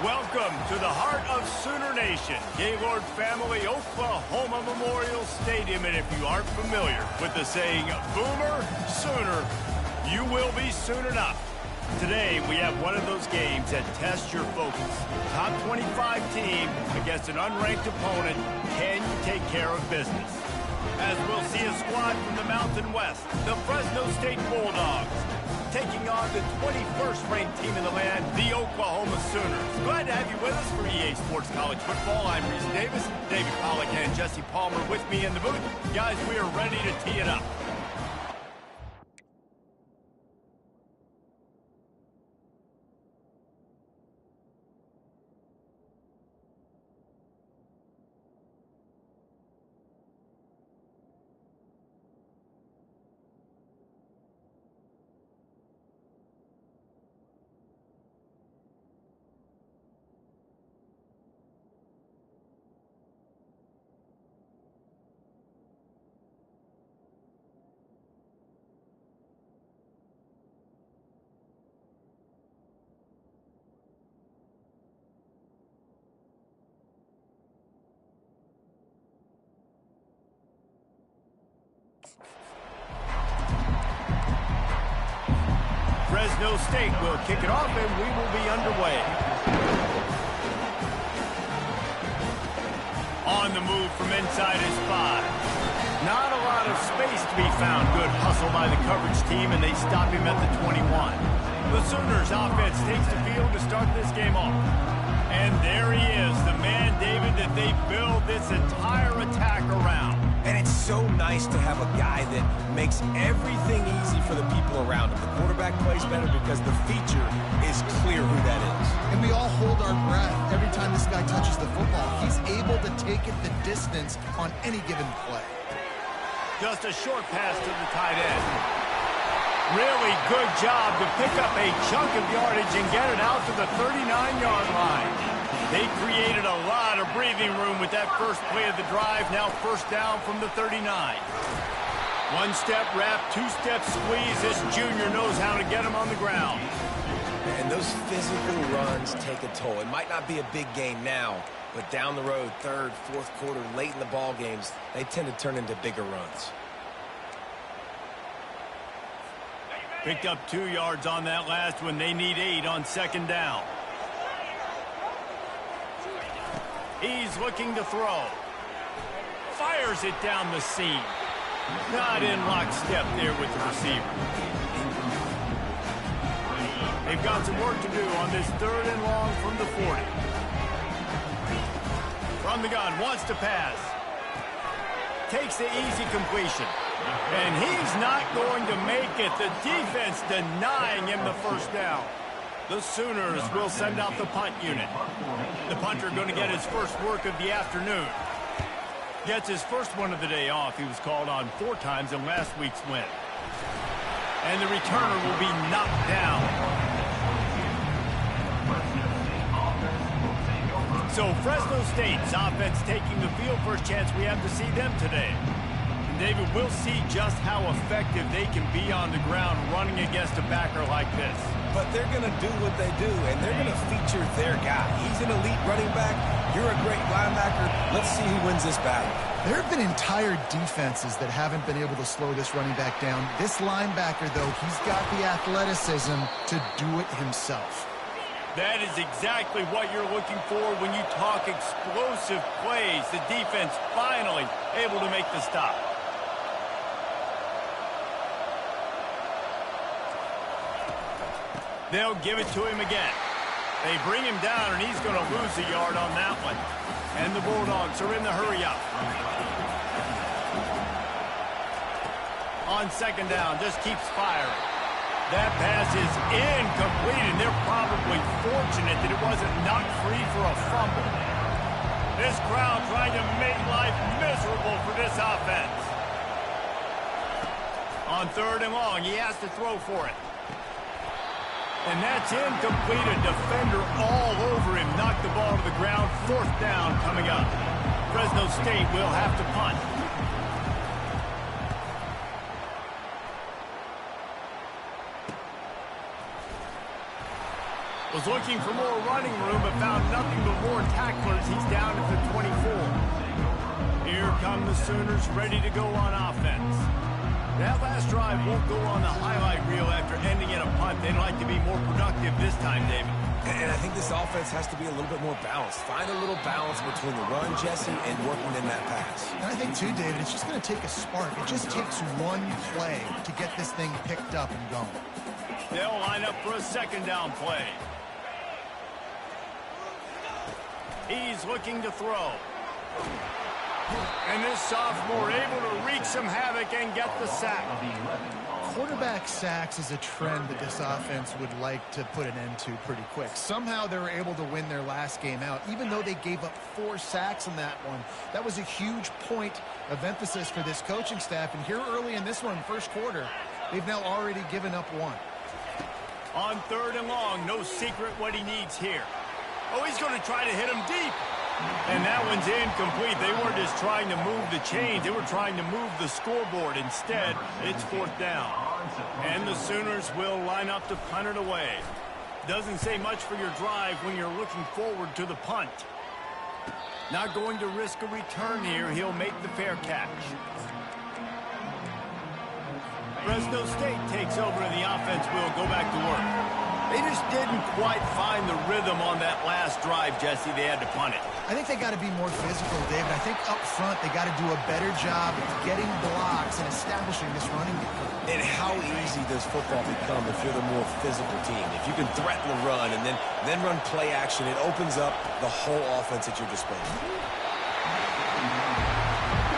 Welcome to the heart of Sooner Nation, Gaylord Family Oklahoma Memorial Stadium. And if you aren't familiar with the saying, Boomer Sooner, you will be soon enough. Today, we have one of those games that tests your focus. Top 25 team against an unranked opponent. Can you take care of business? As we'll see a squad from the Mountain West, the Fresno State Bulldogs, taking on the 21st ranked team in the land, the Oklahoma Sooners. Glad to have you with us for EA Sports College Football. I'm Reese Davis, David Pollack and Jesse Palmer with me in the booth. Guys, we are ready to tee it up. Fresno State will kick it off, and we will be underway. On the move from inside his 5. Not a lot of space to be found. Good hustle by the coverage team, and they stop him at the 21. The Sooners offense takes the field to start this game off. And there he is, the man, David, that they build this entire attack around. And it's so nice to have a guy that makes everything easy for the people around him. The quarterback plays better because the feature is clear who that is. And we all hold our breath every time this guy touches the football. He's able to take it the distance on any given play. Just a short pass to the tight end. Really good job to pick up a chunk of yardage and get it out to the 39-yard line. They created a lot of breathing room with that first play of the drive. Now first down from the 39. One-step wrap, two-step squeeze. This junior knows how to get him on the ground. And those physical runs take a toll. It might not be a big game now, but down the road, third, fourth quarter, late in the ball games, they tend to turn into bigger runs. Picked up 2 yards on that last one. They need 8 on second down. He's looking to throw. Fires it down the seam. Not in lockstep there with the receiver. They've got some work to do on this 3rd and long from the 40. From the gun, wants to pass. Takes the easy completion. And he's not going to make it. The defense denying him the first down. The Sooners will send out the punt unit. The punter going to get his first work of the afternoon. Gets his first one of the day off. He was called on 4 times in last week's win. And the returner will be knocked down. So Fresno State's offense taking the field. First chance we have to see them today. David, we'll see just how effective they can be on the ground running against a backer like this. But they're going to do what they do, and they're going to feature their guy. He's an elite running back. You're a great linebacker. Let's see who wins this battle. There have been entire defenses that haven't been able to slow this running back down. This linebacker, though, he's got the athleticism to do it himself. That is exactly what you're looking for when you talk explosive plays. The defense finally able to make the stop. They'll give it to him again. They bring him down, and he's going to lose a yard on that one. And the Bulldogs are in the hurry-up. On second down, just keeps firing. That pass is incomplete, and they're probably fortunate that it wasn't knocked free for a fumble. This crowd trying to make life miserable for this offense. On 3rd and long, he has to throw for it. And that's incomplete. A defender all over him. Knocked the ball to the ground. 4th down coming up. Fresno State will have to punt. Was looking for more running room, but found nothing but more tacklers. He's down at the 24. Here come the Sooners, ready to go on offense. That last drive won't go on the highlight reel after ending in a punt. They'd like to be more productive this time, David. And I think this offense has to be a little bit more balanced. Find a little balance between the run, Jesse, and working in that pass. And I think, too, David, it's just going to take a spark. It just takes one play to get this thing picked up and going. They'll line up for a second down play. He's looking to throw. And this sophomore able to wreak some havoc and get the sack. Quarterback sacks is a trend that this offense would like to put an end to pretty quick. Somehow they were able to win their last game out, even though they gave up 4 sacks in that one. That was a huge point of emphasis for this coaching staff. And here early in this one, first quarter, they've now already given up 1. On 3rd and long, no secret what he needs here. Oh, he's going to try to hit him deep. And that one's incomplete. They weren't just trying to move the chains. They were trying to move the scoreboard. Instead, it's 4th down. And the Sooners will line up to punt it away. Doesn't say much for your drive when you're looking forward to the punt. Not going to risk a return here. He'll make the fair catch. Fresno State takes over and the offense will go back to work. They just didn't quite find the rhythm on that last drive, Jesse. They had to punt it. I think they got to be more physical, David. I think up front they got to do a better job of getting blocks and establishing this running game. And how easy does football become if you're the more physical team? If you can threaten the run and then run play action, it opens up the whole offense at your disposal.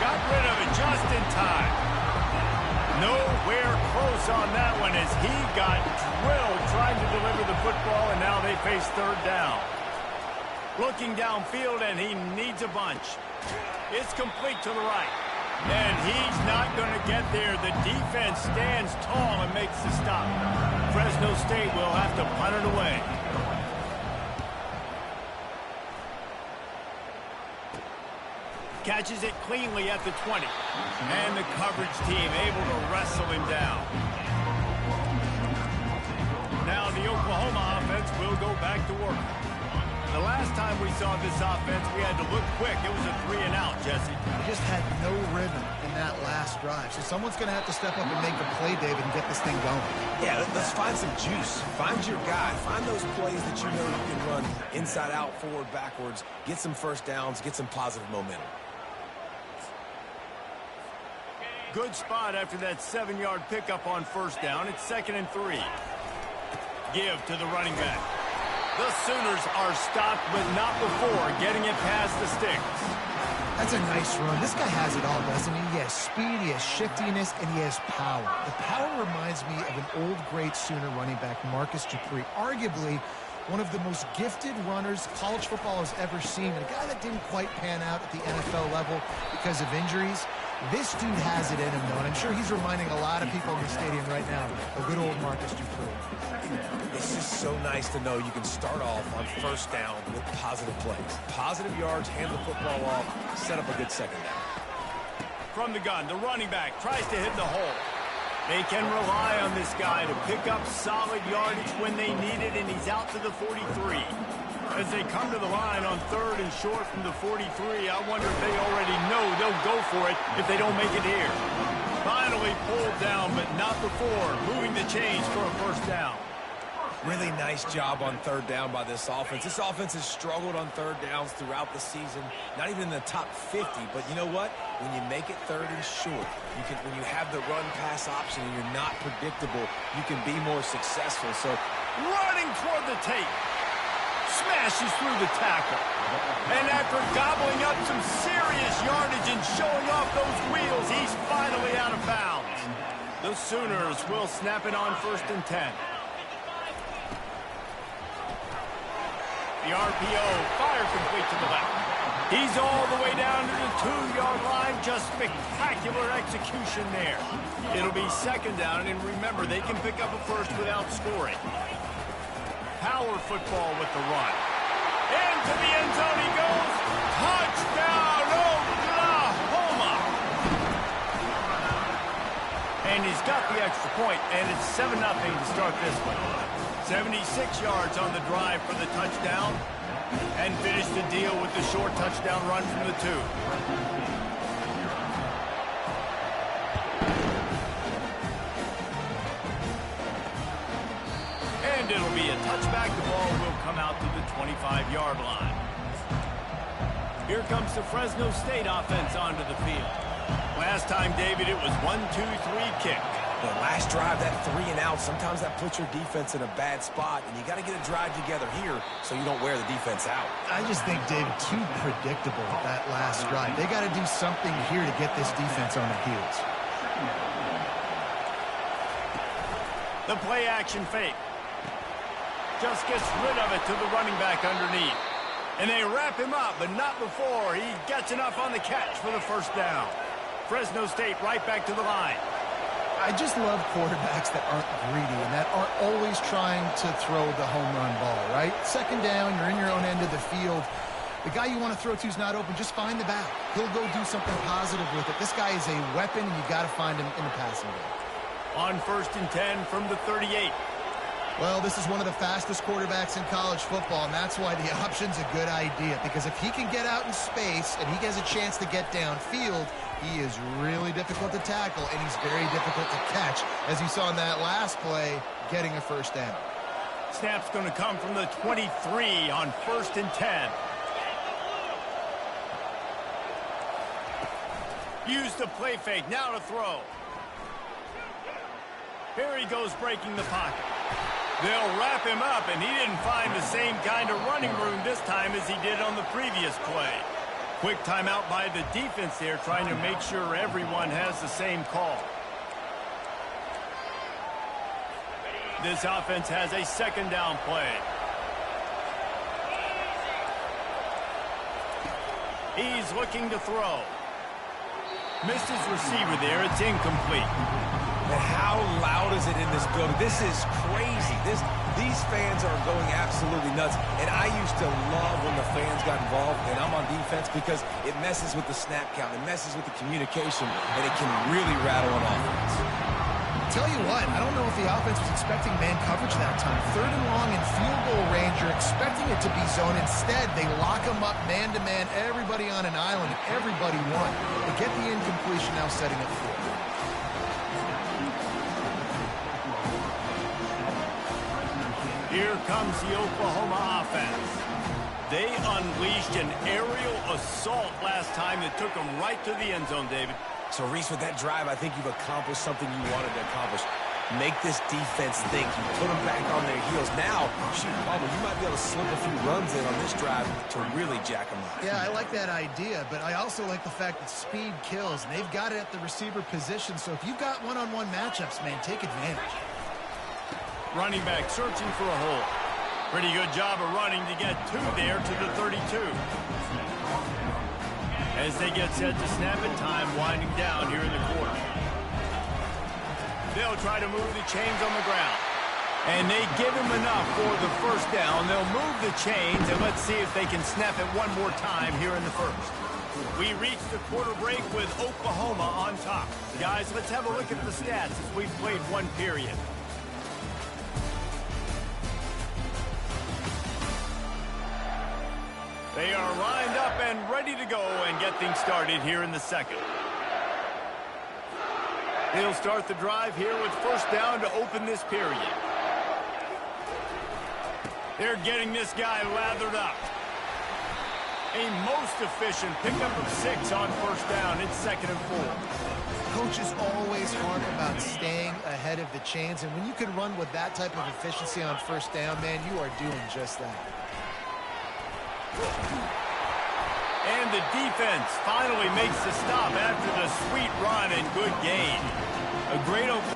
Got rid of it just in time. Nowhere close on that one as he got drilled trying to deliver the football, and now they face 3rd down. Looking downfield, and he needs a bunch. It's complete to the right. And he's not going to get there. The defense stands tall and makes the stop. Fresno State will have to punt it away. Catches it cleanly at the 20. And the coverage team able to wrestle him down. Now the Oklahoma offense will go back to work. The last time we saw this offense, we had to look quick. It was a 3-and-out, Jesse. They just had no rhythm in that last drive. So someone's going to have to step up and make a play, David, and get this thing going. Yeah, let's find some juice. Find your guy. Find those plays that you know you can run inside out, forward, backwards. Get some first downs. Get some positive momentum. Good spot after that 7-yard pickup on 1st down. It's 2nd and 3. Give to the running back. The Sooners are stopped, but not before getting it past the sticks. That's a nice run. This guy has it all, doesn't he? He has speed, he has shiftiness, and he has power. The power reminds me of an old, great Sooner running back, Marcus Dupree. Arguably one of the most gifted runners college football has ever seen. And a guy that didn't quite pan out at the NFL level because of injuries. This dude has it in him, though, and I'm sure he's reminding a lot of people in the stadium right now of good old Marcus Dupree. It's just so nice to know you can start off on 1st down with positive plays. Positive yards, hand the football off, set up a good 2nd down. From the gun, the running back tries to hit the hole. They can rely on this guy to pick up solid yardage when they need it, and he's out to the 43. As they come to the line on 3rd and short from the 43, I wonder if they already know they'll go for it if they don't make it here. Finally pulled down, but not before moving the chains for a 1st down. Really nice job on 3rd down by this offense. This offense has struggled on 3rd downs throughout the season. Not even in the top 50, but you know what? When you make it 3rd and short, when you have the run-pass option and you're not predictable, you can be more successful. So running toward the tape. Smashes through the tackle. And after gobbling up some serious yardage and showing off those wheels, he's finally out of bounds. The Sooners will snap it on 1st and 10. The RPO, fire complete to the left. He's all the way down to the 2-yard line. Just spectacular execution there. It'll be 2nd down, and remember, they can pick up a 1st without scoring. Power football with the run. Into the end zone he goes. Touchdown, Oklahoma! And he's got the extra point, and it's 7-0 to start this one. 76 yards on the drive for the touchdown, and finished the deal with the short touchdown run from the 2. And it'll be a touchback. The ball will come out to the 25-yard line. Here comes the Fresno State offense onto the field. Last time, David, it was 1-2-3 kick. The last drive, that 3 and out, sometimes that puts your defense in a bad spot, and you got to get a drive together here so you don't wear the defense out. I just think, David, too predictable that last drive. They got to do something here to get this defense on their heels. The play-action fake. Just gets rid of it to the running back underneath. And they wrap him up, but not before he gets enough on the catch for the first down. Fresno State right back to the line. I just love quarterbacks that aren't greedy and that aren't always trying to throw the home run ball, right? Second down, you're in your own end of the field. The guy you want to throw to is not open. Just find the back. He'll go do something positive with it. This guy is a weapon, and you've got to find him in the passing game. On 1st and 10 from the 38. Well, this is one of the fastest quarterbacks in college football, and that's why the option's a good idea, because if he can get out in space and he has a chance to get downfield, he is really difficult to tackle, and he's very difficult to catch, as you saw in that last play, getting a first down. Snap's going to come from the 23 on 1st and 10. Use the play fake, now to throw. Here he goes breaking the pocket. They'll wrap him up, and he didn't find the same kind of running room this time as he did on the previous play. Quick timeout by the defense there, trying to make sure everyone has the same call. This offense has a second down play. He's looking to throw. Missed his receiver there. It's incomplete. And how loud is it in this building? This is crazy. These fans are going absolutely nuts. And I used to love when the fans got involved, and I'm on defense, because it messes with the snap count. It messes with the communication, and it can really rattle an offense. Tell you what, I don't know if the offense was expecting man coverage that time. 3rd and long in field goal range, you're expecting it to be zone. Instead, they lock them up man-to-man, everybody on an island, everybody won. They get the incompletion, now setting it forward. Here comes the Oklahoma offense. They unleashed an aerial assault last time that took them right to the end zone, David. So, Reese, with that drive, I think you've accomplished something you wanted to accomplish. Make this defense think. You put them back on their heels. Now, shoot, Palmer, you might be able to slip a few runs in on this drive to really jack them up. Yeah, I like that idea, but I also like the fact that speed kills, and they've got it at the receiver position. So if you've got one-on-one matchups, man, take advantage. Running back searching for a hole. Pretty good job of running to get 2 there to the 32. As they get set to snap it, time winding down here in the quarter. They'll try to move the chains on the ground. And they give him enough for the first down. They'll move the chains, and let's see if they can snap it one more time here in the first. We reach the quarter break with Oklahoma on top. Guys, let's have a look at the stats as we've played one period. They are lined up and ready to go and get things started here in the second. They'll start the drive here with first down to open this period. They're getting this guy lathered up. A most efficient pickup of 6 on first down. It's 2nd and 4. Coaches always harp about staying ahead of the chains, and when you can run with that type of efficiency on first down, man, you are doing just that. And the defense finally makes the stop after the sweet run and good gain. A great open.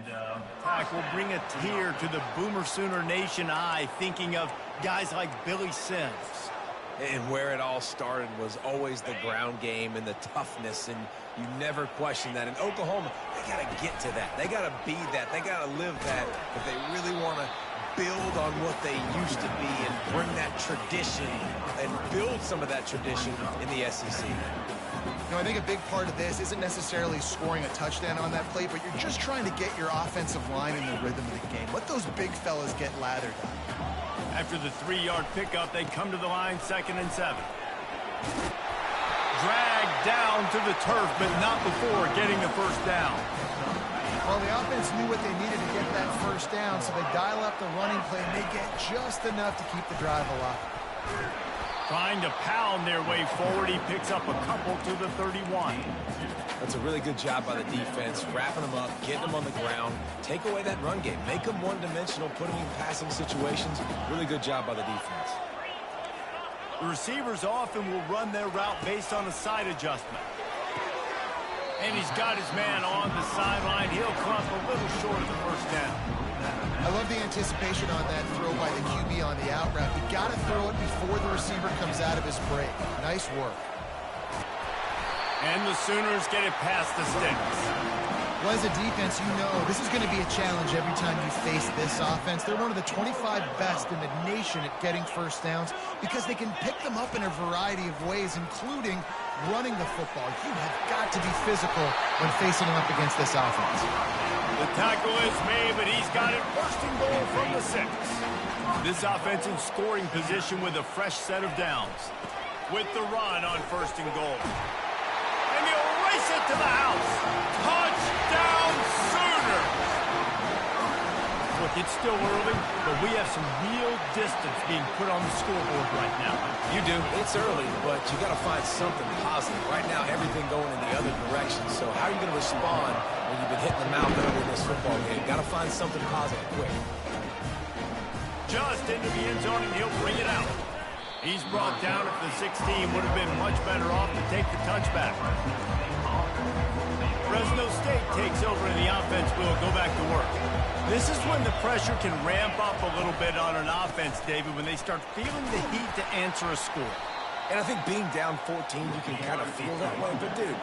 Attack will bring a tear to the Boomer Sooner Nation eye, thinking of guys like Billy Sims. And where it all started was always the ground game and the toughness, and you never question that. In Oklahoma, they got to get to that. They got to be that. They got to live that if they really want to build on what they used to be and bring that tradition and build some of that tradition in the SEC. You know, I think a big part of this isn't necessarily scoring a touchdown on that play, but you're just trying to get your offensive line in the rhythm of the game. Let those big fellas get lathered up. After the 3-yard pickup, they come to the line, 2nd and 7. Dragged down to the turf, but not before getting the first down. Well, the offense knew what they needed to get that first down, so they dial up the running play, and they get just enough to keep the drive alive. Trying to pound their way forward, he picks up a couple to the 31. That's a really good job by the defense, wrapping them up, getting them on the ground, take away that run game, make them one-dimensional, put them in passing situations. Really good job by the defense. The receivers often will run their route based on a side adjustment. And he's got his man on the sideline. He'll come up a little short of the first down. I love the anticipation on that throw by the QB on the out route. You got to throw it before the receiver comes out of his break. Nice work. And the Sooners get it past the sticks. Well, as a defense, you know this is going to be a challenge every time you face this offense. They're one of the 25 best in the nation at getting first downs because they can pick them up in a variety of ways, including running the football. You have got to be physical when facing them up against this offense. The tackle is made, but he's got it first and goal from the 6. This offense in scoring position with a fresh set of downs. With the run on first and goal. And he'll race it to the house. Touchdown, Sooners! Look, it's still early, but we have some real distance being put on the scoreboard right now. You do. It's early, but you got to find something positive. Right now, everything going in the other direction. So how are you going to respond when you've been hitting the mouth early in this football game? Got to find something positive quick. Just into the end zone, and he'll bring it out. He's brought down at the 16. Would have been much better off to take the touchback. Fresno State takes over, and the offense will go back to work. This is when the pressure can ramp up a little bit on an offense, David, when they start feeling the heat to answer a score. And I think being down 14, you can kind of feel that way. But, dude,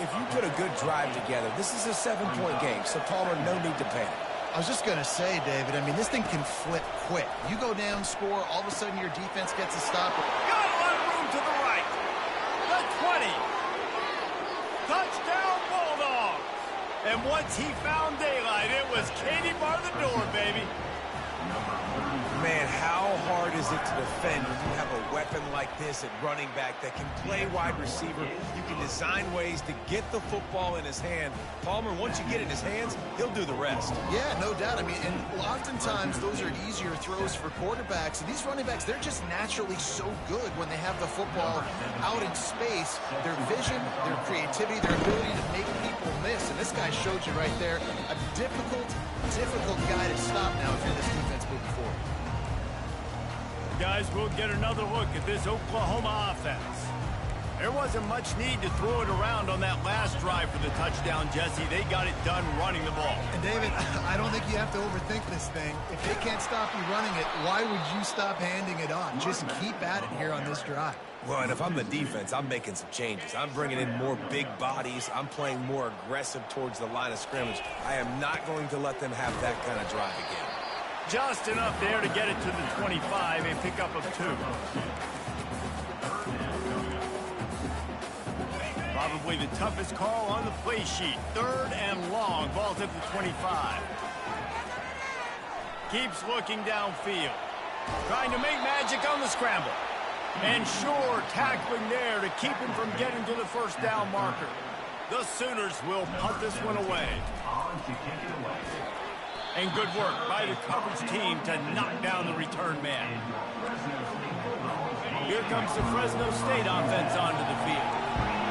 if you put a good drive together, this is a 7-point game, so Palmer, no need to panic. I was just going to say, David, I mean, this thing can flip quick. You go down, score, all of a sudden your defense gets a stop. Got a lot of room to the right. The 20. Touchdown, Bulldogs. And once he found daylight, it was Katie bar the door, baby. Man, how hard is it to defend when you have a weapon like this at running back that can play wide receiver? You can design ways to get the football in his hand. Palmer, once you get it in his hands, he'll do the rest. Yeah, no doubt. I mean, and oftentimes those are easier throws for quarterbacks. And these running backs, they're just naturally so good when they have the football out in space. Their vision, their creativity, their ability to make people miss. And this guy showed you right there, a difficult guy to stop now if you're this defense moving forward. Guys, we'll get another look at this Oklahoma offense. There wasn't much need to throw it around on that last drive for the touchdown, Jesse. They got it done running the ball. And David, I don't think you have to overthink this thing. If they can't stop you running it, why would you stop handing it on? Just keep at it here on this drive. Well, and if I'm the defense, I'm making some changes. I'm bringing in more big bodies. I'm playing more aggressive towards the line of scrimmage. I am not going to let them have that kind of drive again. Just enough there to get it to the 25, a pickup of 2. Probably the toughest call on the play sheet. 3rd and long, ball's at the 25. Keeps looking downfield. Trying to make magic on the scramble. And sure, tackling there to keep him from getting to the first down marker. The Sooners will punt this one away. And good work by the coverage team to knock down the return man. Here comes the Fresno State offense onto the field.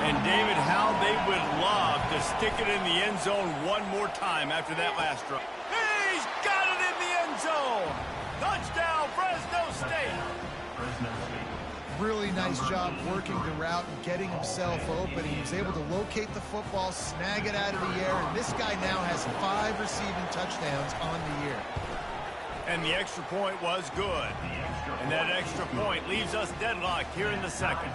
And David, how they would love to stick it in the end zone one more time after that last drive. He's got it in the end zone! Touchdown, Fresno State! really nice job working the route and getting himself open. He was able to locate the football, snag it out of the air, and this guy now has 5 receiving touchdowns on the year. And the extra point was good. And that extra point leaves us deadlocked here in the second.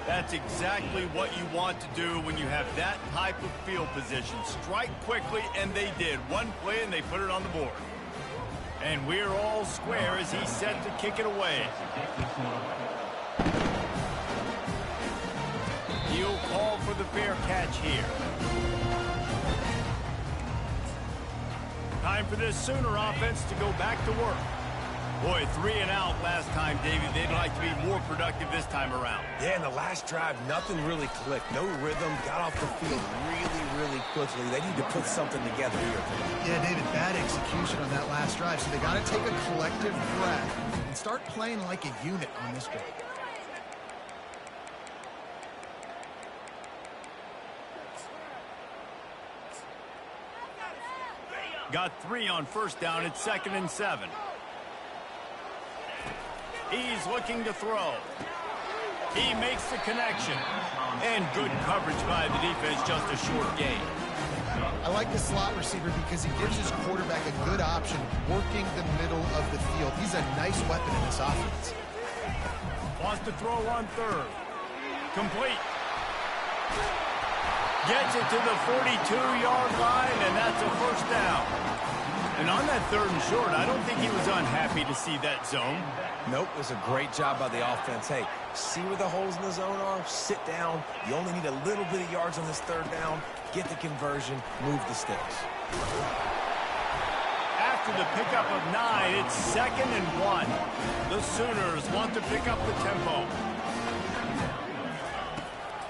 That's exactly what you want to do when you have that type of field position. Strike quickly, and they did. One play, and they put it on the board. And we're all square as he's set to kick it away. He'll call for the fair catch here. Time for this Sooner offense to go back to work. Boy, 3 and out last time, David. They'd like to be more productive this time around. Yeah, in the last drive, nothing really clicked. No rhythm, got off the field really quickly. They need to put something together here. Yeah, David, bad execution on that last drive. So they got to take a collective breath and start playing like a unit on this drive. Got 3 on first down. It's 2nd and 7. He's looking to throw. He makes the connection. And good coverage by the defense, just a short gain. I like the slot receiver because he gives his quarterback a good option working the middle of the field. He's a nice weapon in this offense. Wants to throw on 3rd. Complete. Gets it to the 42-yard line, and that's a first down. And on that 3rd and short, I don't think he was unhappy to see that zone. Nope, it was a great job by the offense. Hey, see where the holes in the zone are? Sit down. You only need a little bit of yards on this 3rd down. Get the conversion, move the sticks. After the pickup of 9, it's 2nd and 1. The Sooners want to pick up the tempo.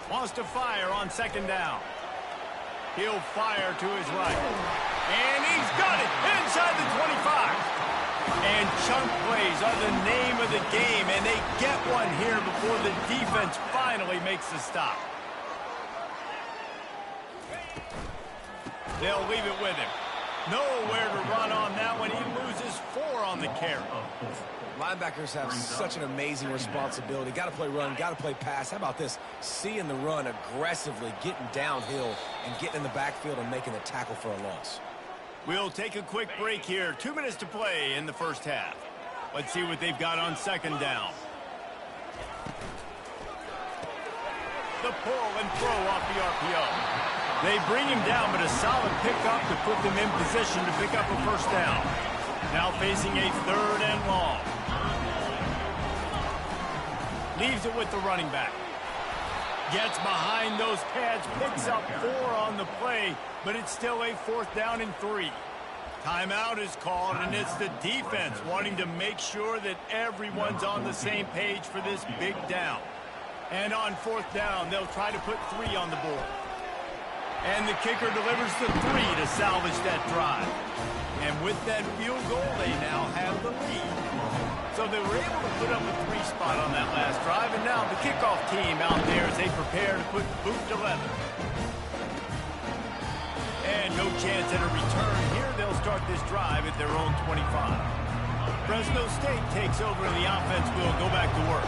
Wants to fire on 2nd down. He'll fire to his right. And he's got it inside the 25. And chunk plays are the name of the game, and they get one here before the defense finally makes the stop. They'll leave it with him. Nowhere to run on that one. He loses 4 on the carry. Linebackers have such an amazing responsibility. Got to play run, got to play pass. How about this? Seeing the run aggressively, getting downhill, and getting in the backfield and making the tackle for a loss. We'll take a quick break here. 2 minutes to play in the first half. Let's see what they've got on 2nd down. The pull and throw off the RPO. They bring him down, but a solid pickup to put them in position to pick up a first down. Now facing a 3rd and long. Leaves it with the running back. Gets behind those pads, picks up 4 on the play, but it's still a 4th down and 3. Timeout is called, and it's the defense wanting to make sure that everyone's on the same page for this big down. And on 4th down, they'll try to put 3 on the board. And the kicker delivers the 3 to salvage that drive. And with that field goal, they now have the lead. So they were able to put up a 3 spot on that last drive, and now the kickoff team out there as they prepare to put boot to leather. And no chance at a return here. They'll start this drive at their own 25. Fresno State takes over, and the offense will go back to work.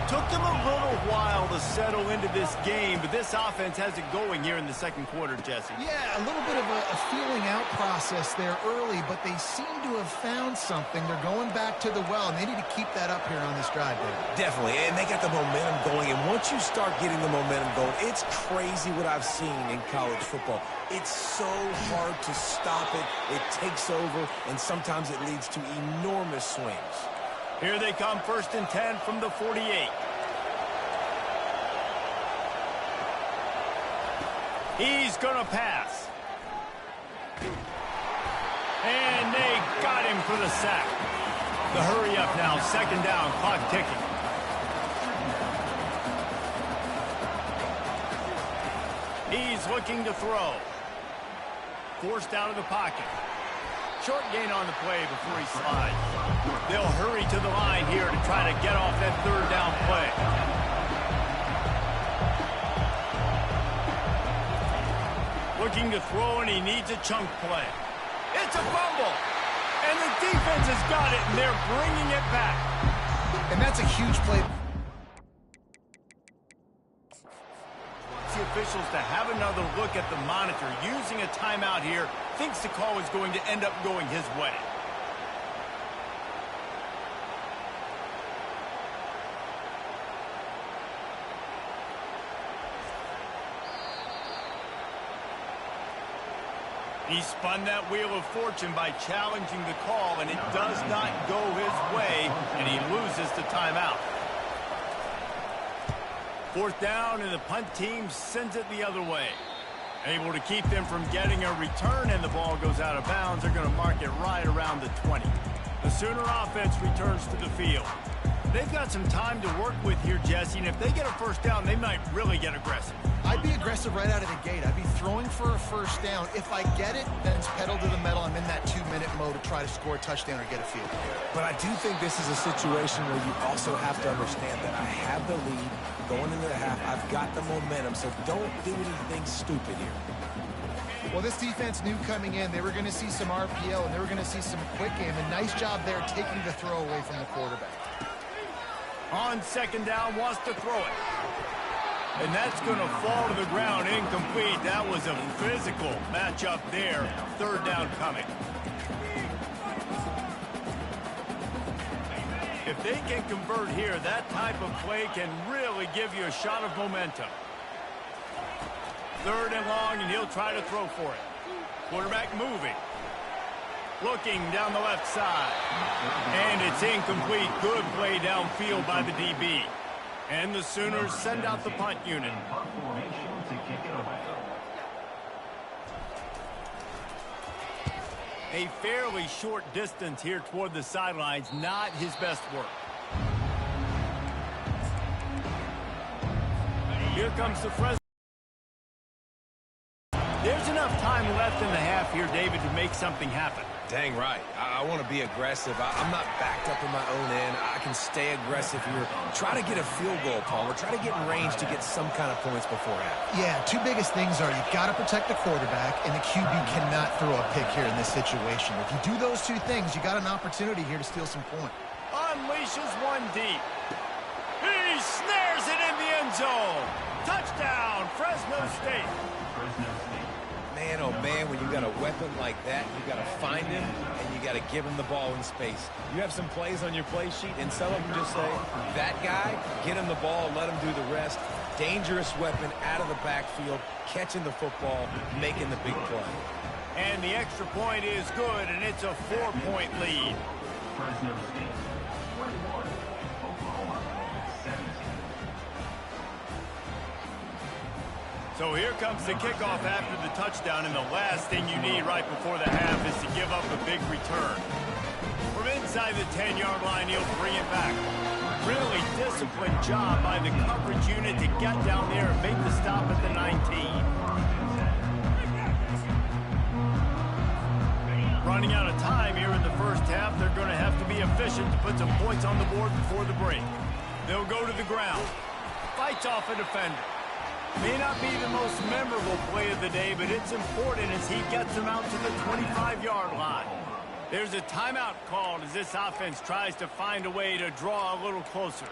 Took them a little while to settle into this game, but this offense has it going here in the 2nd quarter, Jesse. Yeah, a little bit of a feeling out process there early, but they seem to have found something. They're going back to the well, and they need to keep that up here on this drive, David. Definitely, and they got the momentum going, and once you start getting the momentum going, it's crazy what I've seen in college football. It's so hard to stop it. It takes over, and sometimes it leads to enormous swings. Here they come, 1st and 10 from the 48. He's going to pass. And they got him for the sack. The hurry up now, 2nd down, clock ticking. He's looking to throw. Forced out of the pocket. Short gain on the play before he slides. They'll hurry to the line here to try to get off that 3rd down play. Looking to throw, and he needs a chunk play. It's a fumble. And the defense has got it, and they're bringing it back. And that's a huge play. officials to have another look at the monitor. Using a timeout here, thinks the call is going to end up going his way. He spun that wheel of fortune by challenging the call, and it does not go his way, and he loses the timeout. Fourth down, and the punt team sends it the other way. Able to keep them from getting a return, and the ball goes out of bounds. They're going to mark it right around the 20. The Sooner offense returns to the field. They've got some time to work with here, Jesse, and if they get a first down, they might really get aggressive. I'd be aggressive right out of the gate. I'd be throwing for a first down. If I get it, then it's pedal to the metal. I'm in that 2-minute mode to try to score a touchdown or get a field goal. But I do think this is a situation where you also have to understand that I have the lead going into the half. I've got the momentum, so don't do anything stupid here. Well, this defense knew coming in they were going to see some RPO and they were going to see some quick game. And nice job there taking the throw away from the quarterback. On second down, wants to throw it. And that's going to fall to the ground, incomplete. That was a physical matchup there. Third down coming. If they can convert here, that type of play can really give you a shot of momentum. Third and long, and he'll try to throw for it. Quarterback moving. Looking down the left side. And it's incomplete. Good play downfield by the DB. And the Sooners send out the punt unit. A fairly short distance here toward the sidelines. Not his best work. Here comes the Fresno. There's enough time left in the half here, David, to make something happen. Dang right. I want to be aggressive. I'm not backed up in my own end. I can stay aggressive here. Try to get a field goal, Palmer. Try to get in range to get some kind of points before half. Yeah, two biggest things are you've got to protect the quarterback, and the QB cannot throw a pick here in this situation. If you do those two things, you got an opportunity here to steal some points. Unleashes one deep. He snares it in the end zone. Touchdown, Fresno State. Man, oh man, when you got a weapon like that, you got to find him, and you got to give him the ball in space. You have some plays on your play sheet, and some of them just say, that guy, get him the ball, let him do the rest. Dangerous weapon out of the backfield, catching the football, making the big play. And the extra point is good, and it's a 4-point lead. Fresno State, 21, Oklahoma, 17. So here comes the kickoff after the touchdown, and the last thing you need right before the half is to give up a big return. From inside the 10-yard line, he'll bring it back. Really disciplined job by the coverage unit to get down there and make the stop at the 19. Running out of time here in the first half, they're going to have to be efficient to put some points on the board before the break. They'll go to the ground. Fights off a defender. May not be the most memorable play of the day, but it's important as he gets them out to the 25-yard line. There's a timeout called as this offense tries to find a way to draw a little closer.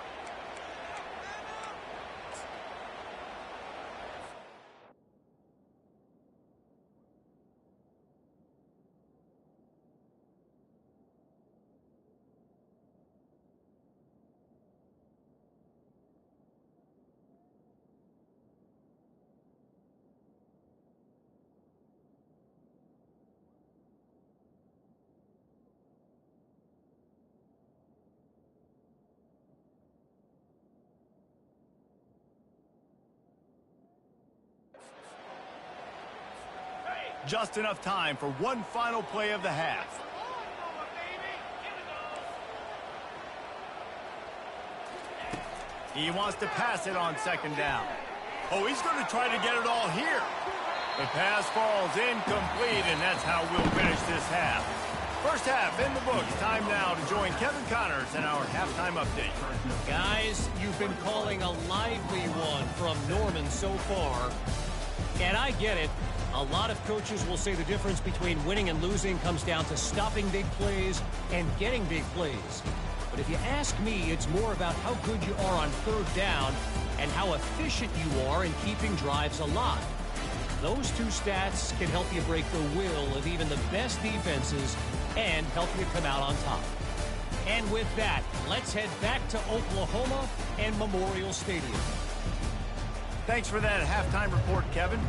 Just enough time for one final play of the half. He wants to pass it on second down. Oh, he's going to try to get it all here. The pass falls incomplete, and that's how we'll finish this half. First half in the books. Time now to join Kevin Connors in our halftime update. Guys, you've been calling a lively one from Norman so far. And I get it. A lot of coaches will say the difference between winning and losing comes down to stopping big plays and getting big plays. But if you ask me, it's more about how good you are on third down and how efficient you are in keeping drives alive. Those two stats can help you break the will of even the best defenses and help you come out on top. And with that, let's head back to Oklahoma and Memorial Stadium. Thanks for that halftime report, Kevin.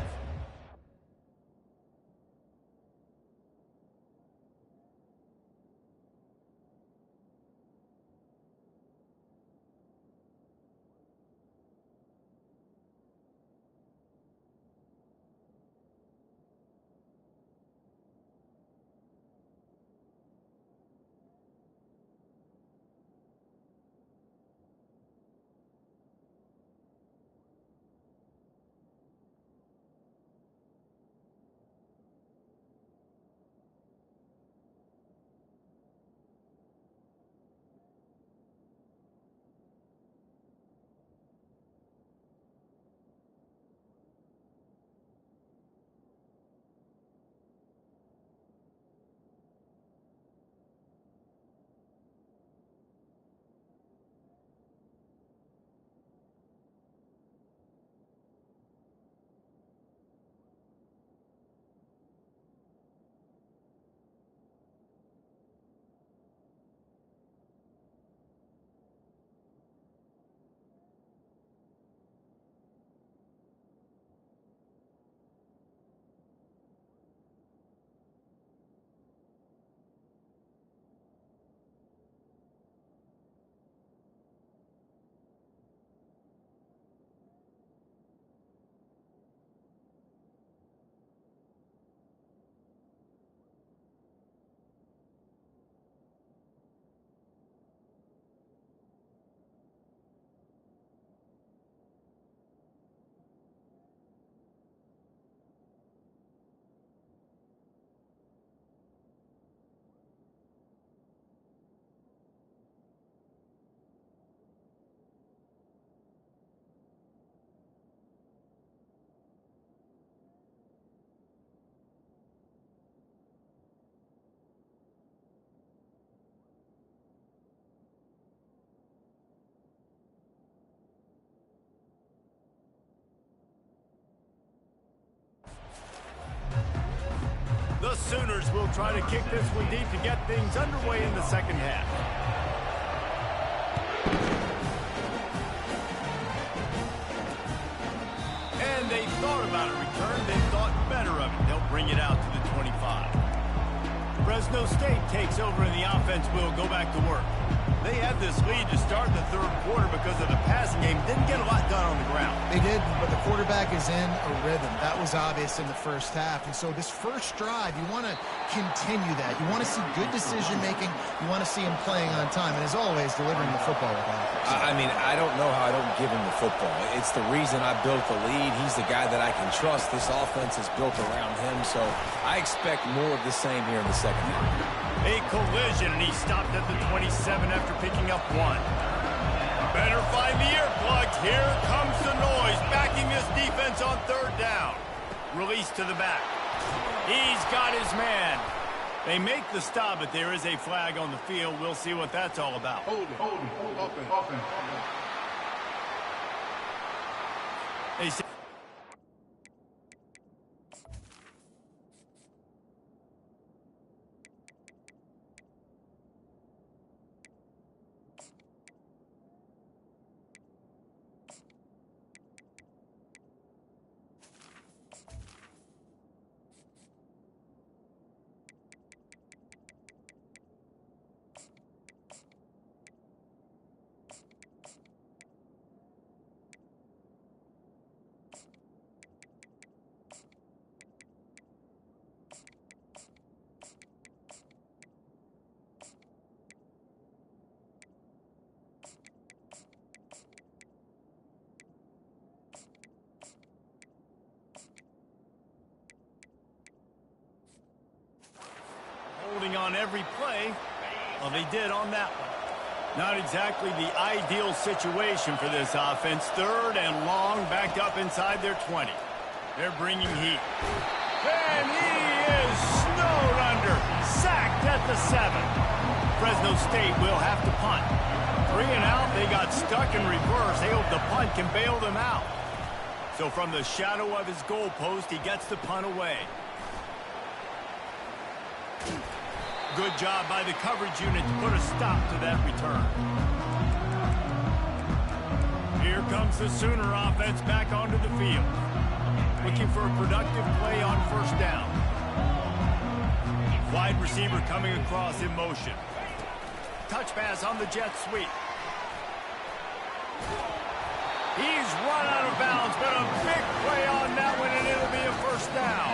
The Sooners will try to kick this one deep to get things underway in the second half. And they thought about a return. They thought better of it. They'll bring it out to the 25. Fresno State takes over and the offense will go back to work. They had this lead to start the third quarter because of the passing game. Didn't get a lot done on the ground. They did, but the quarterback is in a rhythm. That was obvious in the first half. And so this first drive, you want to continue that. You want to see good decision-making. You want to see him playing on time. And as always, delivering the football with offense. I mean, I don't know how I don't give him the football. It's the reason I built the lead. He's the guy that I can trust. This offense is built around him. So I expect more of the same here in the second half. A collision, and he stopped at the 27 after picking up one. Better find the earplugs. Here comes the noise, backing this defense on third down. Release to the back. He's got his man. They make the stop, but there is a flag on the field. We'll see what that's all about. Hold it, open. They say on every play. Well, they did on that one. Not exactly the ideal situation for this offense. Third and long, backed up inside their 20. They're bringing heat. And he is snowed under. Sacked at the 7. Fresno State will have to punt. 3 and out, they got stuck in reverse. They hope the punt can bail them out. So from the shadow of his goalpost, he gets the punt away. Good job by the coverage unit to put a stop to that return. Here comes the Sooner offense back onto the field. Looking for a productive play on first down. Wide receiver coming across in motion. Touch pass on the jet sweep. He's run out of bounds, but a big play on that one, and it'll be a first down.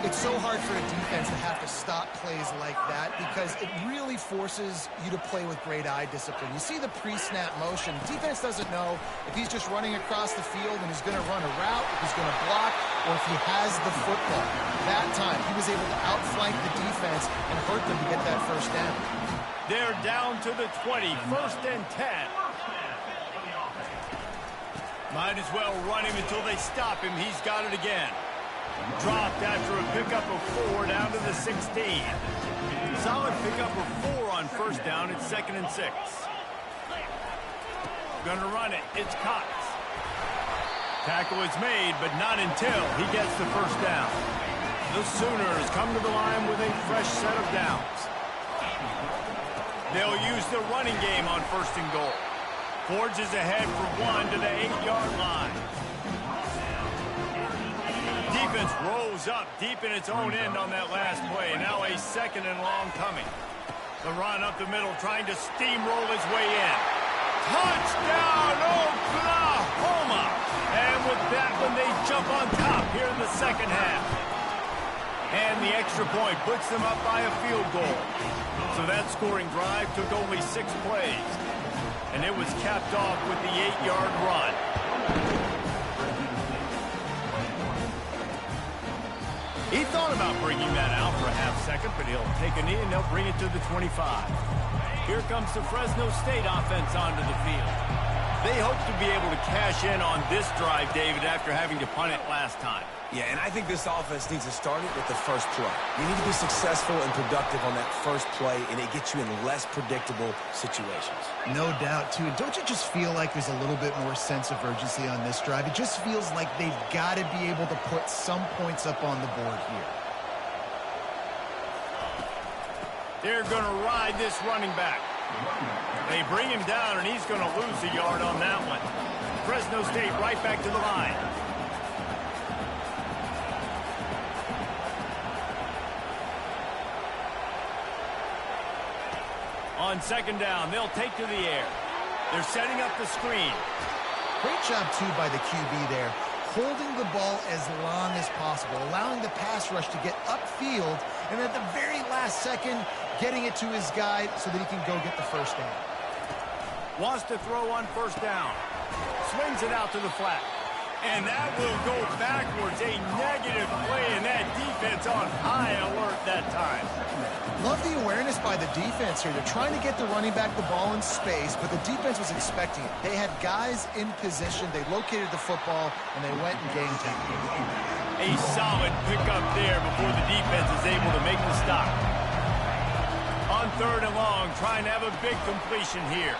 It's so hard for a defense to have to stop plays like that because it really forces you to play with great eye discipline. You see the pre-snap motion. Defense doesn't know if he's just running across the field and he's going to run a route, if he's going to block, or if he has the football. That time, he was able to outflank the defense and hurt them to get that first down. They're down to the 20, 1st and 10. Might as well run him until they stop him. He's got it again. Dropped after a pickup of 4 down to the 16. Solid pickup of 4 on first down. It's 2nd and 6. Gonna run it. It's Cox. Tackle is made, but not until he gets the first down. The Sooners come to the line with a fresh set of downs. They'll use the running game on 1st and goal. Forges ahead for 1 to the 8-yard line. Defense rolls up deep in its own end on that last play. Now a 2nd and long coming. The run up the middle trying to steamroll his way in. Touchdown, Oklahoma! And with that one, they jump on top here in the 2nd half. And the extra point puts them up by a field goal. So that scoring drive took only 6 plays. And it was capped off with the 8-yard run. He thought about bringing that out for a half-second, but he'll take a knee and they'll bring it to the 25. Here comes the Fresno State offense onto the field. They hope to be able to cash in on this drive, David, after having to punt it last time. Yeah, and I think this offense needs to start it with the first play. You need to be successful and productive on that first play, and it gets you in less predictable situations. No doubt, too. Don't you just feel like there's a little bit more sense of urgency on this drive? It just feels like they've got to be able to put some points up on the board here. They're going to ride this running back. They bring him down, and he's going to lose a yard on that one. Fresno State right back to the line. On 2nd down, they'll take to the air. They're setting up the screen. Great job, too, by the QB there. Holding the ball as long as possible, allowing the pass rush to get upfield, and at the very last second, getting it to his guy so that he can go get the first down. Wants to throw on 1st down. Swings it out to the flat. And that will go backwards. A negative play, and that defense on high alert that time. Love the awareness by the defense here. They're trying to get the running back the ball in space, but the defense was expecting it. They had guys in position. They located the football, and they went and game time. A solid pickup there before the defense is able to make the stop. On 3rd and long, trying to have a big completion here.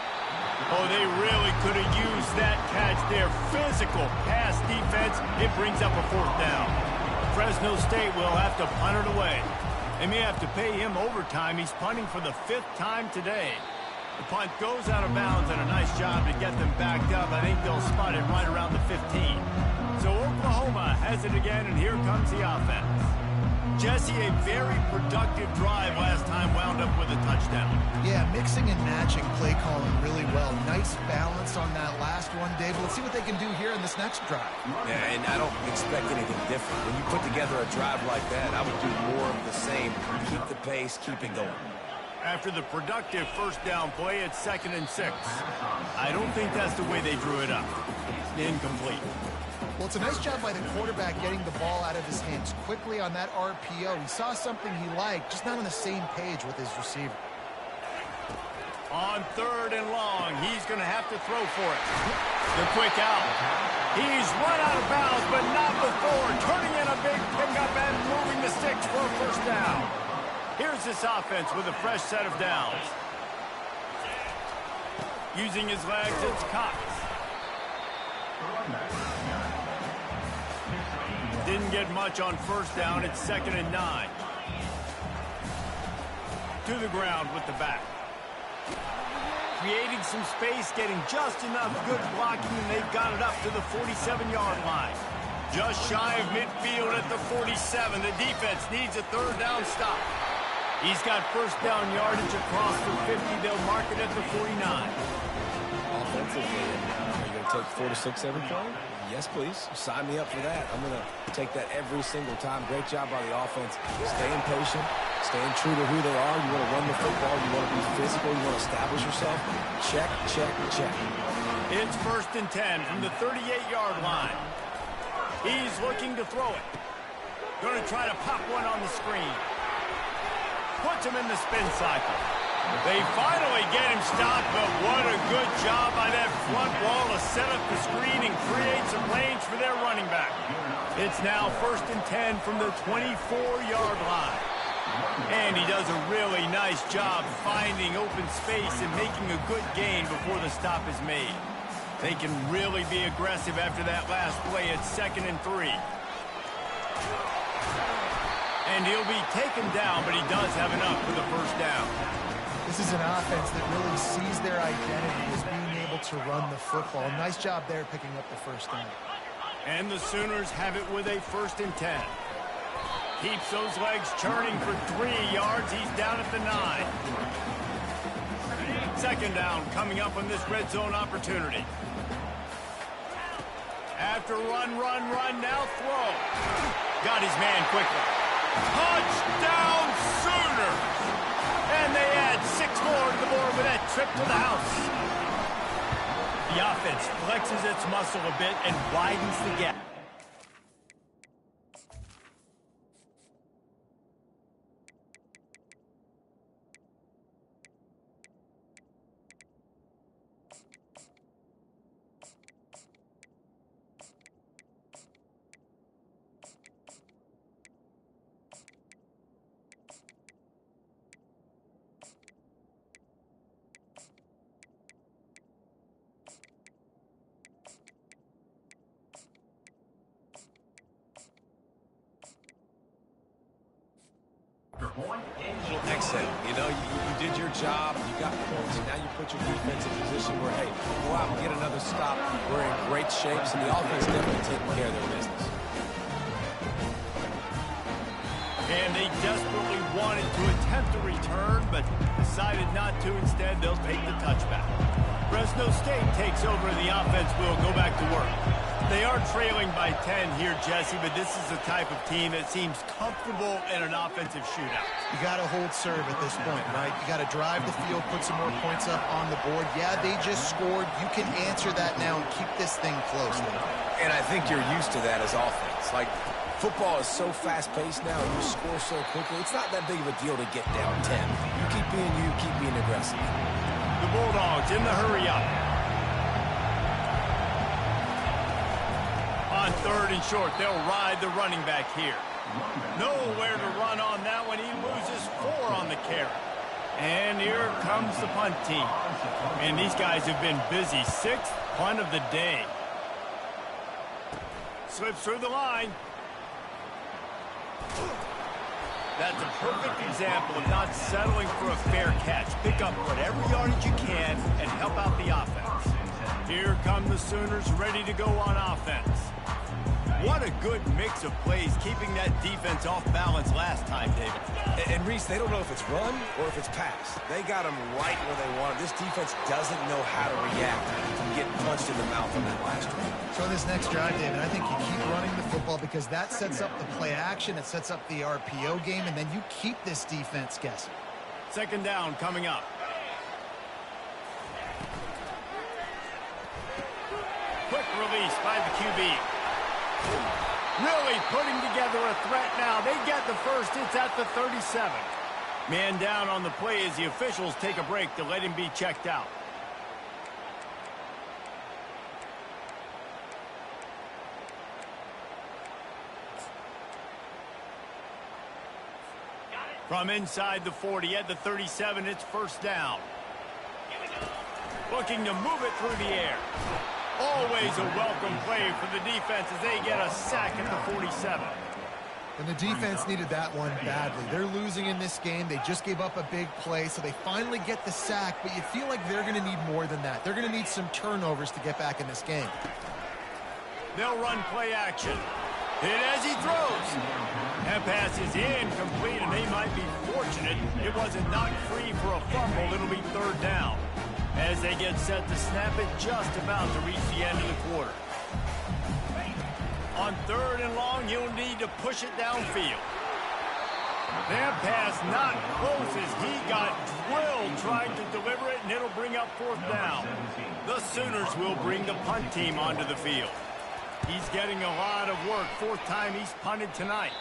Oh, they really could have used that catch there. Physical pass defense. It brings up a 4th down. Fresno State will have to punt it away. They may have to pay him overtime. He's punting for the 5th time today. The punt goes out of bounds, and a nice job to get them backed up. I think they'll spot it right around the 15. So Oklahoma has it again, and here comes the offense. Jesse, a very productive drive last time wound up with a touchdown. Yeah, mixing and matching play calling really well. Nice balance on that last one, David. Let's see what they can do here in this next drive. Yeah, and I don't expect anything different. When you put together a drive like that, I would do more of the same. Keep the pace, keep it going. After the productive 1st down play, it's 2nd and 6. I don't think that's the way they drew it up. Incomplete. Well, it's a nice job by the quarterback getting the ball out of his hands quickly on that RPO. He saw something he liked, just not on the same page with his receiver. On 3rd and long, he's going to have to throw for it. The quick out. He's run out of bounds, but not before. Turning in a big pickup and moving the sticks for a 1st down. Here's this offense with a fresh set of downs. Using his legs, it's Cox. Didn't get much on first down. It's 2nd and 9. To the ground with the back. Creating some space, getting just enough good blocking, and they've got it up to the 47-yard line. Just shy of midfield at the 47. The defense needs a 3rd down stop. He's got first down yardage across the 50. They'll mark it at the 49. Offensively, are you going to take 4 to 6 every play? Yes, please. Sign me up for that. I'm going to take that every single time. Great job by the offense. Staying patient, staying true to who they are. You want to run the football. You want to be physical. You want to establish yourself. Check, check, check. It's 1st and 10 from the 38-yard line. He's looking to throw it. Going to try to pop one on the screen. Puts him in the spin cycle. They finally get him stopped, but what a good job by that front wall to set up the screen and create some range for their running back. It's now 1st and 10 from the 24-yard line. And he does a really nice job finding open space and making a good gain before the stop is made. They can really be aggressive after that last play. It's 2nd and 3. And he'll be taken down, but he does have enough for the first down. This is an offense that really sees their identity as being able to run the football. Nice job there picking up the first down. And the Sooners have it with a 1st and 10. Keeps those legs churning for 3 yards. He's down at the 9. 2nd down coming up on this red zone opportunity. After run, now throw. Got his man quickly. Touchdown Sooners! And they add 6 more to the board with that trip to the house. The offense flexes its muscle a bit and widens the gap. Excellent. You know, you did your job, you got points, and now you put your defense in a position where, hey, go out and get another stop. We're in great shape, so the offense definitely taking care of their business. And they desperately wanted to attempt a return, but decided not to. Instead, they'll take the touchback. Fresno State takes over, and the offense will go back to work. They are trailing by 10 here, Jesse, but this is the type of team that seems comfortable in an offensive shootout. You got to hold serve at this point, right? You got to drive the field, put some more points up on the board. Yeah, they just scored. You can answer that now and keep this thing close. And I think you're used to that as offense. Like, football is so fast-paced now, and you score so quickly, it's not that big of a deal to get down 10. You keep being aggressive. The Bulldogs in the hurry-up. On 3rd and short, they'll ride the running back here. Nowhere to run on that one. He loses 4 on the carry. And here comes the punt team. And these guys have been busy. 6th punt of the day. Slips through the line. That's a perfect example of not settling for a fair catch. Pick up whatever yardage you can and help out the offense. Here come the Sooners ready to go on offense. What a good mix of plays, keeping that defense off balance last time, David. And Reese, they don't know if it's run or if it's pass. They got them right where they want it. This defense doesn't know how to react from getting punched in the mouth on that last one. So in this next drive, David, I think you keep running the football because that sets up the play action, it sets up the RPO game, and then you keep this defense guessing. 2nd down coming up. Quick release by the QB. Really putting together a threat now. They get the first. It's at the 37. Man down on the play as the officials take a break to let him be checked out. From inside the 40 at the 37, it's first down. Looking to move it through the air. Always a welcome play for the defense as they get a sack at the 47. And the defense needed that one badly. They're losing in this game. They just gave up a big play, so they finally get the sack, but you feel like they're going to need more than that. They're going to need some turnovers to get back in this game. They'll run play action. Hit as he throws. That pass is incomplete, and they might be fortunate it wasn't knocked free for a fumble. It'll be third down as they get set to snap it just about to reach the end of the quarter. On third and long, you'll need to push it downfield. That pass not close as he got drilled trying to deliver it, and it'll bring up fourth down. The Sooners will bring the punt team onto the field. He's getting a lot of work. Fourth time he's punted tonight.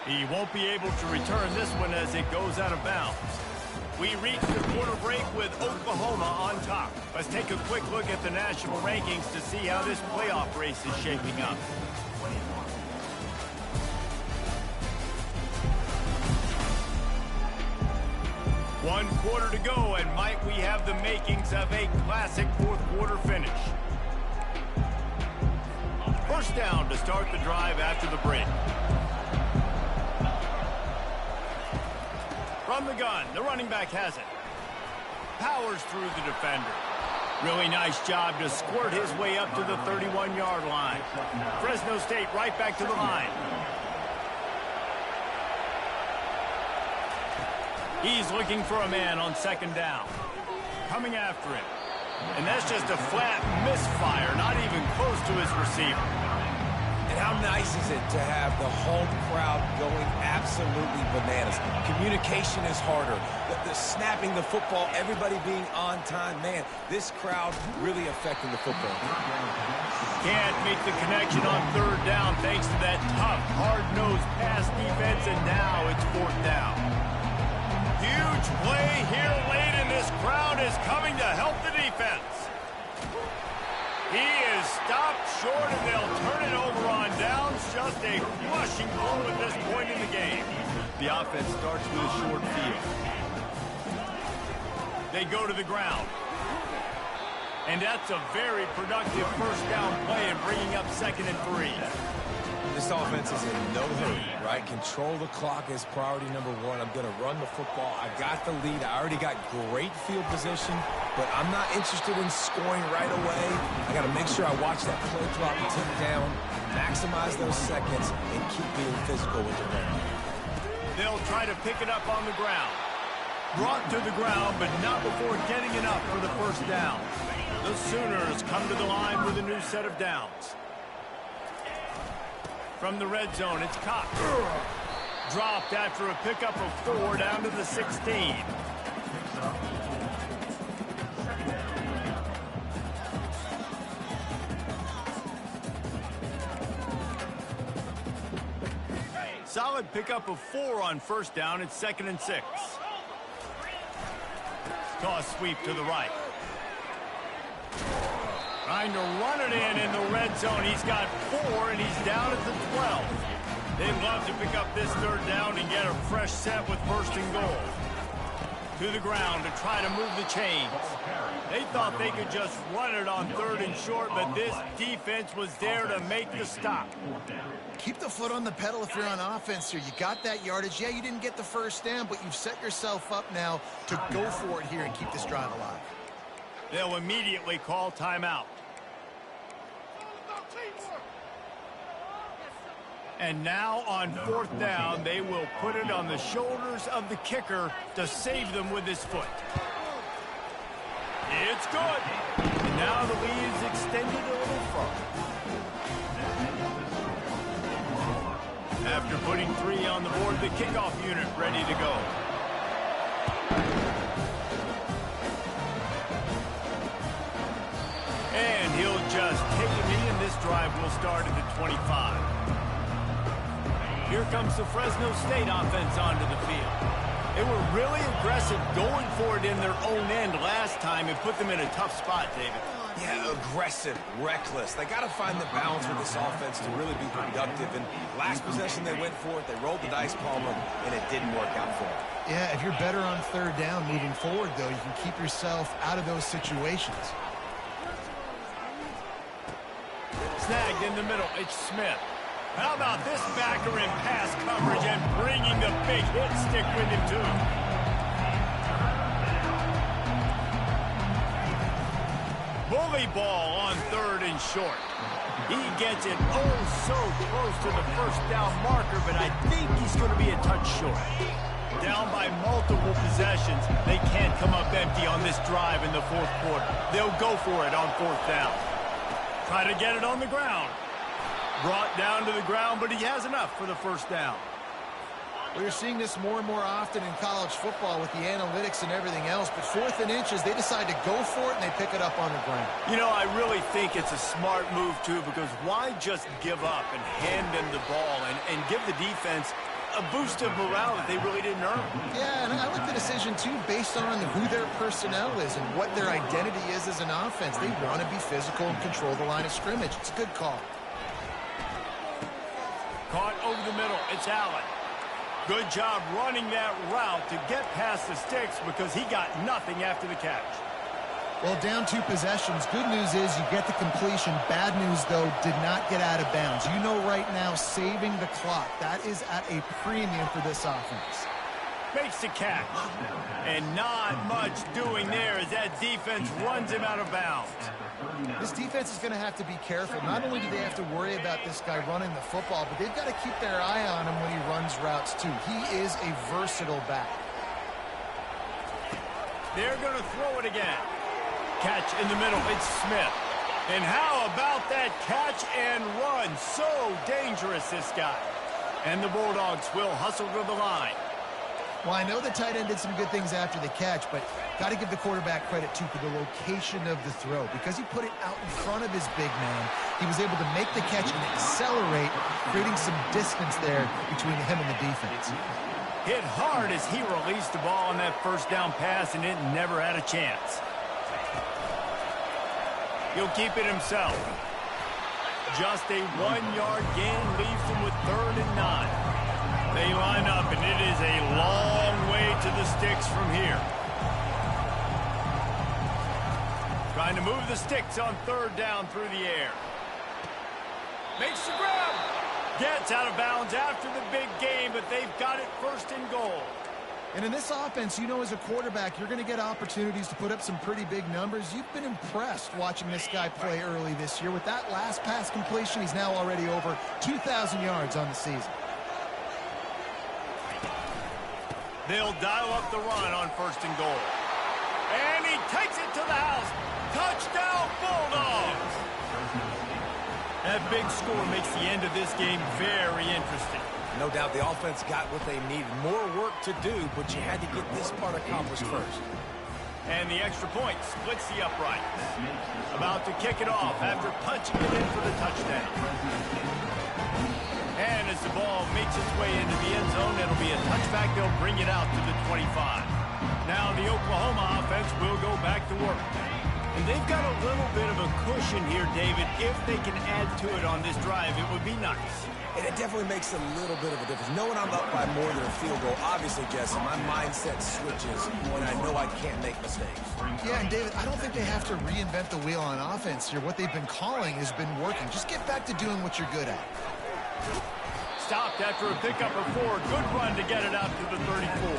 He won't be able to return this one as it goes out of bounds. We reach the quarter break with Oklahoma on top. Let's take a quick look at the national rankings to see how this playoff race is shaping up. One quarter to go, and might we have the makings of a classic fourth quarter finish. First down to start the drive after the break. From the gun, the running back has it. Powers through the defender. Really nice job to squirt his way up to the 31-yard line. Fresno State right back to the line. He's looking for a man on second down. Coming after him. And that's just a flat misfire, not even close to his receiver. And how nice is it to have the home crowd going absolutely bananas. Communication is harder. The snapping the football, everybody being on time. Man, this crowd really affecting the football. Can't make the connection on third down thanks to that tough, hard-nosed pass defense, and now it's fourth down. Huge play here late, and this crowd is coming to help the defense. He is stopped short, and they'll turn it over on downs. Just a rushing blow at this point in the game. The offense starts with a short field. They go to the ground. And that's a very productive first down play and bringing up 2nd and 3. This offense is in no hurry, right? Control the clock is priority number one. I'm going to run the football. I got the lead. I already got great field position, but I'm not interested in scoring right away. I got to make sure I watch that play clock tick down, maximize those seconds, and keep being physical with the run. They'll try to pick it up on the ground. Brought to the ground, but not before getting enough for the first down. The Sooners come to the line with a new set of downs. From the red zone, it's Cox. Dropped after a pickup of 4 down to the 16. Solid pickup of 4 on first down. It's 2nd and 6. Toss sweep to the right. Trying to run it in the red zone. He's got 4, and he's down at the 12. They'd love to pick up this third down and get a fresh set with 1st and goal. To the ground to try to move the chains. They thought they could just run it on 3rd and short, but this defense was there to make the stop. Keep the foot on the pedal if you're on offense here. You got that yardage. Yeah, you didn't get the first down, but you've set yourself up now to go for it here and keep this drive alive. They'll immediately call timeout. And now on 4th down, they will put it on the shoulders of the kicker to save them with his foot. It's good. And now the lead is extended a little further. After putting 3 on the board, the kickoff unit ready to go. And he'll just take a knee, and this drive will start at the 25. Here comes the Fresno State offense onto the field. They were really aggressive going for it in their own end last time. It put them in a tough spot, David. Yeah, aggressive, reckless. They got to find the balance with this offense to really be productive. And last possession they went for it, they rolled the dice, Palmer, and it didn't work out for them. Yeah, if you're better on third down moving forward, though, you can keep yourself out of those situations. Snagged in the middle, it's Smith. How about this backer in pass coverage and bringing the big hit stick with him, too? Bully ball on third and short. He gets it oh so close to the first down marker, but I think he's going to be a touch short. Down by multiple possessions, they can't come up empty on this drive in the fourth quarter. They'll go for it on fourth down. Try to get it on the ground. Brought down to the ground, but he has enough for the first down. Well, you're seeing this more and more often in college football with the analytics and everything else, but 4th and inches, they decide to go for it, and they pick it up on the ground. You know, I really think it's a smart move, too, because why just give up and hand them the ball and give the defense a boost of morale that they really didn't earn? Yeah, and I like the decision, too, based on who their personnel is and what their identity is as an offense. They want to be physical and control the line of scrimmage. It's a good call. Caught over the middle. It's Allen. Good job running that route to get past the sticks because he got nothing after the catch. Well, down 2 possessions. Good news is you get the completion. Bad news, though, did not get out of bounds. You know right now, saving the clock. That is at a premium for this offense. Makes the catch. And not much doing there as that defense runs him out of bounds. This defense is going to have to be careful. Not only do they have to worry about this guy running the football, but they've got to keep their eye on him when he runs routes, too. He is a versatile back. They're going to throw it again. Catch in the middle. It's Smith. And how about that catch and run? So dangerous, this guy. And the Bulldogs will hustle to the line. Well, I know the tight end did some good things after the catch, but got to give the quarterback credit, too, for the location of the throw. Because he put it out in front of his big man, he was able to make the catch and accelerate, creating some distance there between him and the defense. Hit hard as he released the ball on that first down pass, and it never had a chance. He'll keep it himself. Just a 1-yard gain leaves him with 3rd and 9. They line up, and it is a long way to the sticks from here. Trying to move the sticks on 3rd down through the air. Makes the grab. Gets out of bounds after the big game, but they've got it 1st and goal. And in this offense, you know, as a quarterback, you're going to get opportunities to put up some pretty big numbers. You've been impressed watching this guy play early this year. With that last pass completion, he's now already over 2,000 yards on the season. They'll dial up the run on 1st and goal. And he takes it to the house. Touchdown, Bulldogs! That big score makes the end of this game very interesting. No doubt the offense got what they needed. More work to do, but you had to get this part accomplished first. And the extra point splits the uprights. About to kick it off after punching it in for the touchdown. And as the ball makes its way into the end zone, it'll be a touchback. They'll bring it out to the 25. Now the Oklahoma offense will go back to work. And they've got a little bit of a cushion here, David. If they can add to it on this drive, it would be nice. And it definitely makes a little bit of a difference. Knowing I'm up by more than a field goal, obviously, Jesse, my mindset switches when I know I can't make mistakes. Yeah, and David, I don't think they have to reinvent the wheel on offense here. What they've been calling has been working. Just get back to doing what you're good at. Stopped after a pickup of 4. Good run to get it out to the 34.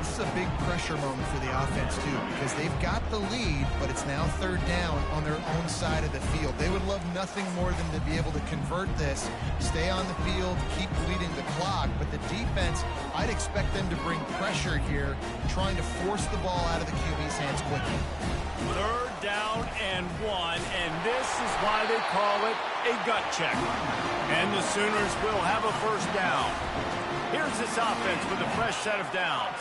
This is a big pressure moment for the offense, too, because they've got the lead, but it's now 3rd down on their own side of the field. They would love nothing more than to be able to convert this, stay on the field, keep bleeding the clock, but the defense, I'd expect them to bring pressure here, trying to force the ball out of the QB's hands quickly. 3rd down and 1, and this is why they call it a gut check. And the Sooners will have a 1st down. Here's this offense with a fresh set of downs.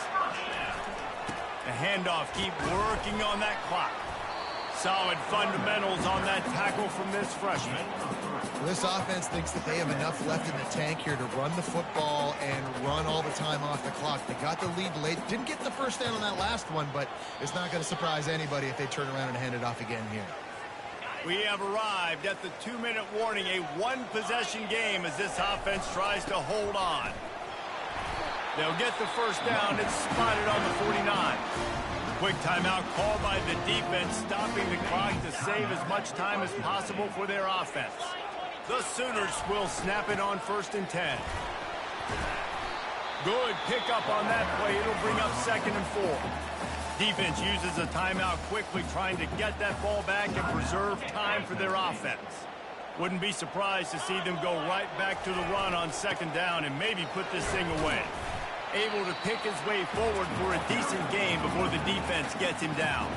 The handoff, keep working on that clock. Solid fundamentals on that tackle from this freshman. Well, this offense thinks that they have enough left in the tank here to run the football and run all the time off the clock. They got the lead late. Didn't get the 1st down on that last one, but it's not going to surprise anybody if they turn around and hand it off again here. We have arrived at the 2-minute warning, a one-possession game as this offense tries to hold on. They'll get the first down. It's spotted on the 49. Quick timeout called by the defense, stopping the clock to save as much time as possible for their offense. The Sooners will snap it on 1st and 10. Good pickup on that play. It'll bring up 2nd and 4. Defense uses a timeout quickly, trying to get that ball back and preserve time for their offense. Wouldn't be surprised to see them go right back to the run on 2nd down and maybe put this thing away. Able to pick his way forward for a decent game before the defense gets him down.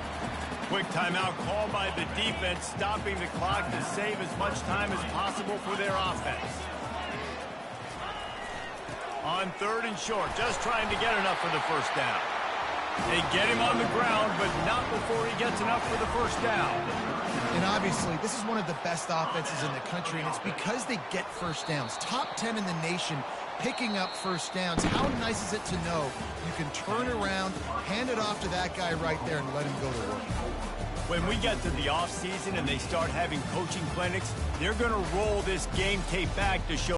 Quick timeout called by the defense, stopping the clock to save as much time as possible for their offense. On 3rd and short, just trying to get enough for the first down. They get him on the ground, but not before he gets enough for the first down. And obviously, this is one of the best offenses in the country, and it's because they get first downs. Top 10 in the nation picking up first downs. How nice is it to know you can turn around, hand it off to that guy right there, and let him go to work? When we get to the offseason and they start having coaching clinics, they're going to roll this game tape back to show